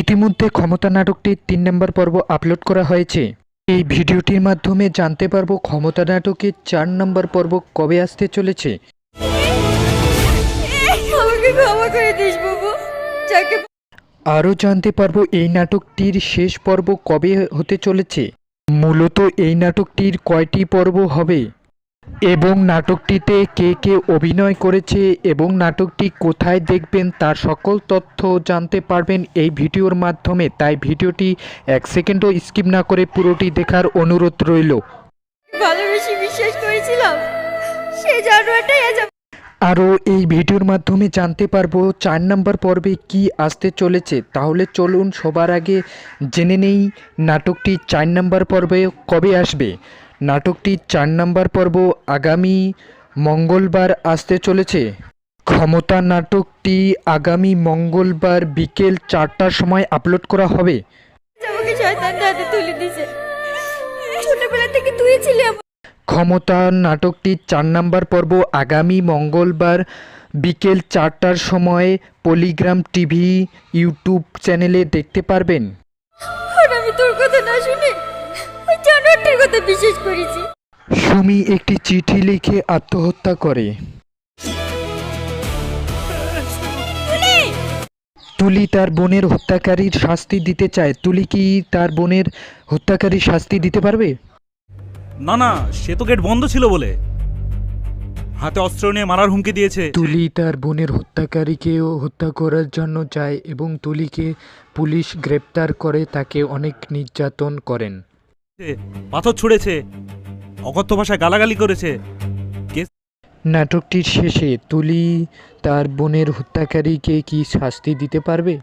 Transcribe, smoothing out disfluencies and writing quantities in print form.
ইতিমধ্যে ক্ষমতা নাটকটির ৩ নম্বর পর্ব আপলোড করা হয়েছে। এই ভিডিওটির মাধ্যমে জানতে পারবো ক্ষমতা নাটকের ৪ নম্বর পর্ব কবে আসতে চলেছে। আমাকে ক্ষমা করে দিস বাবু। যাকে আরও জানতে পারবো এই নাটকটির শেষ পর্ব কবে হতে চলেছে, মূলত এই নাটকটির কয়টি পর্ব হবে এবং নাটকটিতে কে কে অভিনয় করেছে এবং নাটকটি কোথায় দেখবেন তার সকল তথ্য জানতে পারবেন এই ভিডিওর মাধ্যমে। তাই ভিডিওটি 1 সেকেন্ডও স্কিপ না করে পুরোটি দেখার অনুরোধ রইল। ভালোবেসে বিশ্বাস করেছিলাম সেই জানোয়ারটাই আজ আরও এই ভিডিওর মাধ্যমে জানতে পারবো ৪ নম্বর পর্বে কি আসতে চলেছে। তাহলে চলুন সবার আগে জেনে নেই নাটকটি ৪ নম্বর পর্বে কবে আসবে। নাটকটি ৪ নম্বর পর্ব আগামী মঙ্গলবার আসতে চলেছে। ক্ষমতা নাটকটি আগামী মঙ্গলবার বিকেল ৪টার সময় আপলোড করা হবে। আমাকে শয়তানের হাতে তুলে দিয়েছে। ছোটবেলা থেকে তুই ছিলি আমার। ক্ষমতা নাটকটি ৪ নম্বর পর্ব আগামী মঙ্গলবার বিকেল ৪টার সময় পলিগ্রাম টিভি ইউটিউব চ্যানেলে দেখতে পারবেন। আর আমি তোর কথা না শুনে ওই জানোয়ারটার কথা বিশ্বাস করেছি। সুমি একটি চিঠি লিখে আত্মহত্যা করে। তুলি তার বোনের হত্যাকারীর শাস্তি দিতে চায়। তুলি কি তার বোনের হত্যাকারীর শাস্তি দিতে পারবে? না না, সে তো গেট বন্ধ ছিল বলে হাতে অস্ত্র নিয়ে মারার হুমকি দিয়েছে। তুলি তার বোনের হত্যাকারীকেও হত্যা করার জন্য যায় এবং তুলিকে পুলিশ গ্রেপ্তার করে তাকে অনেক নির্যাতন করেন। পাথর ছুঁড়েছে, অকথ্য ভাষায় গালাগালি করেছে। নাটকটির শেষে তুলি তার বোনের হত্যাকারীকে কি শাস্তি দিতে পারবে?